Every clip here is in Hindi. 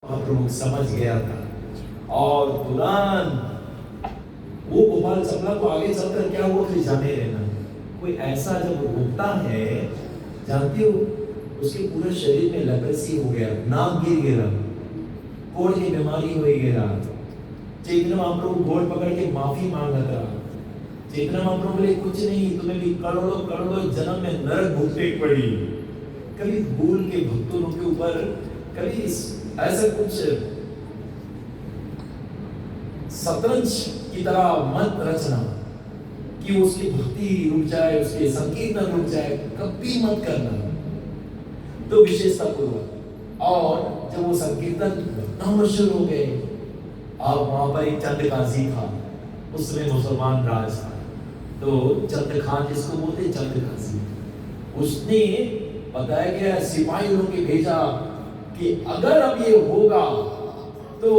महाप्रभु समझ गया था और तुरंत वो गोपाल चपला को आगे चलकर क्या हुआ फिर जाने रहना। कोई ऐसा जब रोकता है, जानते हो उसके पूरे शरीर में लेप्रेसी हो गया, नाक गिर गया, कोढ़ की बीमारी हो गया। चैतन्य महाप्रभु गोड़ पकड़ के माफी मांगा था। चैतन्य महाप्रभु बोले कुछ नहीं, तुम्हें भी करोड़ों करोड़ों जन्म में नरक भुगतनी पड़ी। कभी भूल के भक्तों के ऊपर कभी ऐसा कुछ शतरंज की तरह मत रचना कि उसकी भक्ति रुक जाए, उसके संकीर्तन रुक जाए, कभी मत करना। तो विशेषता पूर्वक और जब वो संकीर्तन शुरू हो गए, अब वहां पर एक चंद काजी था, उसमें मुसलमान राज था, तो चंद खान जिसको बोलते चंद काजी, उसने बताया गया सिपाही लोगों के भेजा कि अगर अब ये होगा तो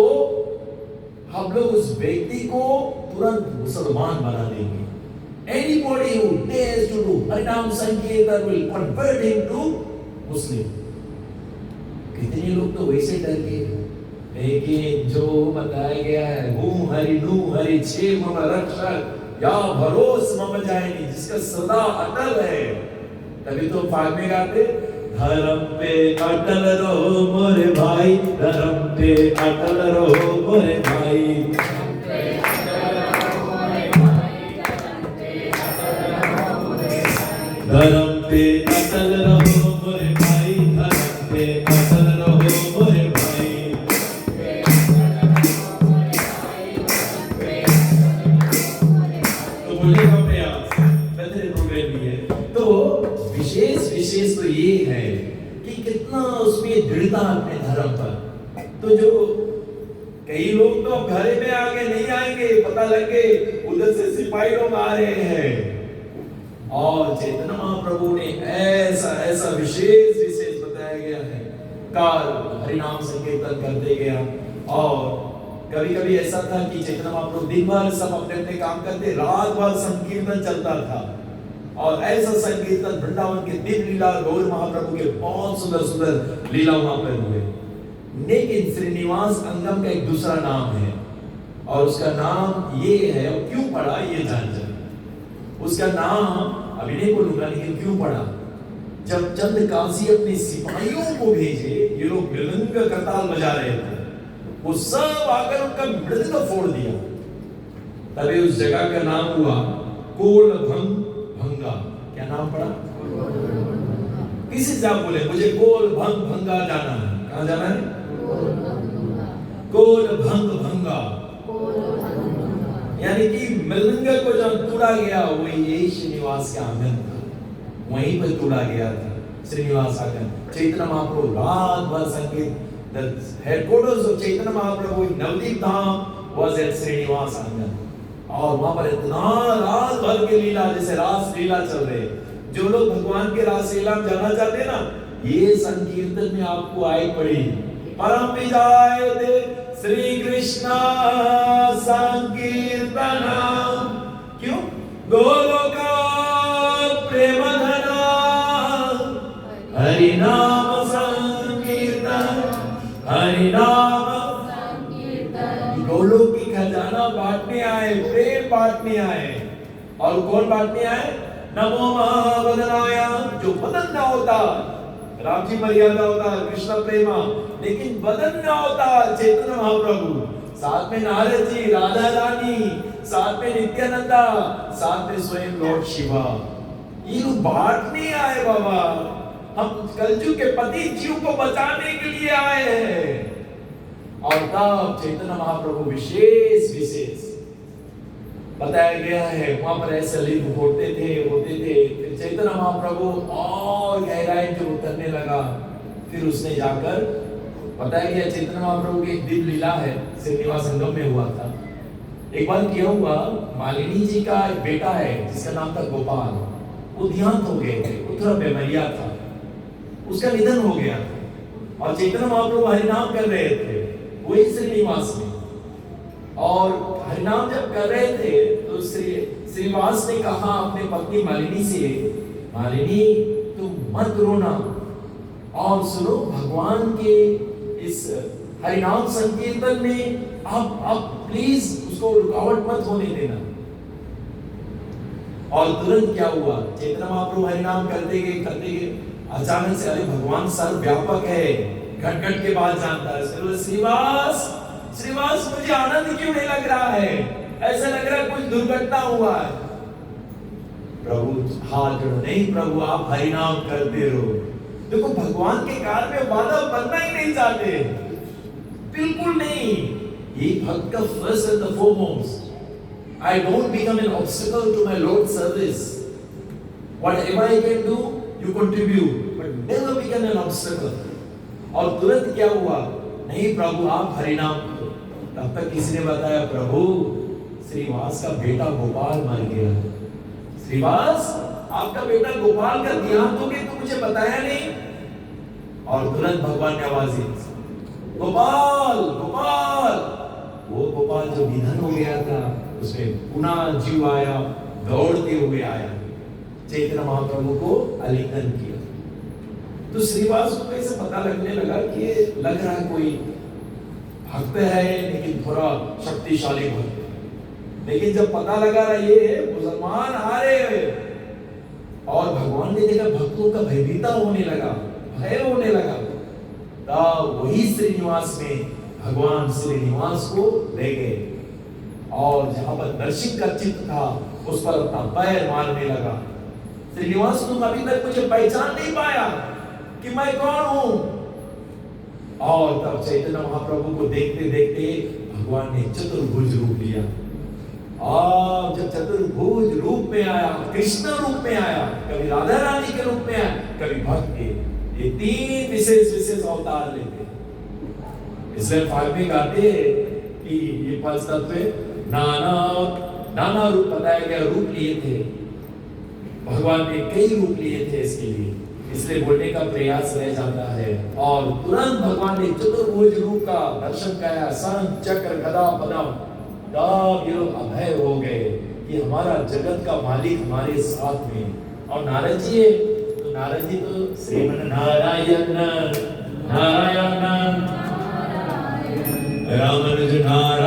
हम लोग उस व्यक्ति को तुरंत मुसलमान बना देंगे। Anybody who dares to do Harinam Sankirtan will convert him to Muslim। कितने लोग तो वैसे डर गए, लेकिन जो बताया गया है हूँ हरि नू हरि छे मम रक्षक या भरोस मम जाएनी, जिसका सदा अटल है। तभी तो फाग में गाते धर्म पे अटल रहो मोरे भाई, धर्म पे अटल रहो मोरे भाई, धर्म पे अटल रहो मोरे भाई, धर्म पे अटल रहो मोरे भाई। तो बोलने का प्रयास बेहतर प्रोग्राम भी है। तो विशेष तो ये है कि कितना उसमें दृढ़ता अपने धर्म पर। तो जो कई लोग तो घरे में आगे नहीं आएंगे, पता लगे उधर से सिपाही लोग आ रहे हैं, और चैतन्य महाप्रभु ने ऐसा विशेष बताया गया है, काल हरिनाम संकीर्तन करते गया। और कभी कभी ऐसा था कि चैतन्य महाप्रभु दिन भर सब अपने अपने काम करते, रात भर संकीर्तन चलता था। और ऐसा संकीर्तन वृंदावन के दिव्य लीला गौर महाप्रभु के बहुत सुंदर सुंदर लीला वहां पर हुए। लेकिन श्रीनिवास अंगम का एक दूसरा नाम है, और उसका नाम ये है, और क्यों पड़ा ये जान जाए। उसका नाम अभी नहीं बोलूंगा, लेकिन क्यों पड़ा। जब चंद काजी अपने सिपाहियों को भेजे, ये लोग मृदंग करताल बजा रहे थे, वो सब आकर उनका मृदंग फोड़ दिया। तभी उस जगह का नाम हुआ कोल भंगा। क्या नाम पड़ा? किसी से आप बोले मुझे कोल भंगा जाना है, कहां जाना है? कोल भंगा, यानी कि मृदंग को जब तोड़ा गया, वही यही श्रीनिवास का आंगन था, वहीं पर तोड़ा गया था श्रीनिवास आंगन। चैतन्य महाप्रभु रात भर संगीत, the headquarters of Chaitanya Mahaprabhu in Navadvip Dham was at Srinivas आंगन, और वहां पर इतना रात भर की लीला, जैसे रास लीला चल रहे। जो लोग भगवान के रास लीला में जाना चाहते हैं ना, ये संकीर्तन में आपको आई पड़ी। परम विजय दे श्री कृष्ण संकीर्तन, क्यों? गोलोका प्रेम धना हरि नाम संकीर्तन, हरि नाम संकीर्तन। गोलोक की खजाना बांटने आए, प्रेम बांटने आए। और कौन बांटने आए? नमो महावदनाय, जो बदन ना होता, राम जी मर्यादा होता, कृष्ण प्रेमा, लेकिन बदन ना होता चैतन्य महाप्रभु, साथ में नारद जी, राधा रानी, साथ में नित्यानंदा, साथ में स्वयं लॉर्ड शिवा। ये लोग बांटने आए बाबा, हम कलयुग के पति जीव को बचाने के लिए आए हैं। और तब चैतन्य महाप्रभु विशेष बताया गया है, वहां पर ऐसे लिंग होते थे। फिर चैतन्य महाप्रभु और गहराई जो उतरने लगा, फिर उसने जाकर बताया गया, चैतन्य महाप्रभु की एक दिव्य लीला है, श्रीनिवास संगम में हुआ था। एक बार क्या हुआ, मालिनी जी का एक बेटा है जिसका नाम था गोपाल, वो देहांत हो गए थे, वो थोड़ा बीमारिया था, उसका निधन हो गया था। और चैतन्य महाप्रभु हरिनाम कर रहे थे वही श्रीनिवास में, और हरिनाम जब कर रहे थे तो श्रीनिवास ने कहा अपने पत्नी मालिनी से, मालिनी तुम मत रोना, और सुनो भगवान के इस हरिनाम संकीर्तन में आप प्लीज उसको रुकावट मत होने देना। और तुरंत क्या हुआ, चैतन्य महाप्रभु हरिनाम करते गए, अचानक से अरे भगवान सर्वव्यापक है, घट घट के बाद जानता है। श्रीवास श्रीवास मुझे आनंद क्यों नहीं लग रहा है, ऐसा लग रहा है कुछ दुर्घटना हुआ है। प्रभु हाथ जोड़ो, नहीं प्रभु आप हरिनाम करते रहो। देखो भगवान के कार्य में बाधा बनना ही नहीं चाहते, बिल्कुल नहीं। ये भक्त का first and the foremost, I don't become an obstacle to my Lord's service. Whatever I can do, you contribute, but never become an obstacle. और तुरंत क्या हुआ, नहीं प्रभु आप हरिनाम करो। तब तक किसी ने बताया प्रभु श्रीवास का बेटा गोपाल मर गया। श्रीवास आपका बेटा गोपाल का ध्यान दोगे तो मुझे बताया नहीं। और तुरंत भगवान ने आवाज दी, गोपाल गोपाल। वो गोपाल जो निधन हो गया था उसमें पुनः जीव आया, दौड़ते हुए आया, चैतन्य महाप्रभु को आलिंगन किया। तो श्रीवास को ऐसे पता लगने लगा कि लग रहा कोई भक्त है लेकिन थोड़ा शक्तिशाली भक्त। लेकिन जब पता लगा रहा ये मुसलमान आ रहे हैं और भगवान ने देखा भक्तों का भयभीता होने लगा, भय होने लगा, तब वही श्रीनिवास में भगवान श्रीनिवास को ले गए और जहां पर नरसिंह का चित्र था उस पर अपना पैर मारने लगा। श्रीनिवास तुम अभी तक मुझे पहचान नहीं पाया कि मैं कौन हूं। और तब चैतन्य महाप्रभु को देखते देखते भगवान ने चतुर्भुज रूप लिया। और जब चतुर्भुज रूप में आया, कृष्ण रूप में आया, कभी राधा रानी के रूप में आया, कभी भक्त के, ये तीन विशेष अवतार लेते। इसलिए फाइव में गाते कि ये पांच तत्व नाना रूप बताया गया, रूप लिए थे भगवान ने, कई रूप लिए थे इसके लिए, इसलिए बोलने का प्रयास रह जाता है। और तुरंत भगवान ने चतुर्भुज रूप का दर्शन कराया, शंख चक्र गदा पद्म। तब ये लोग अभय हो गए कि हमारा जगत का मालिक हमारे साथ में। और नारद जी है तो नारद जी तो श्रीमन नारायण नारायण रामानुज नारायण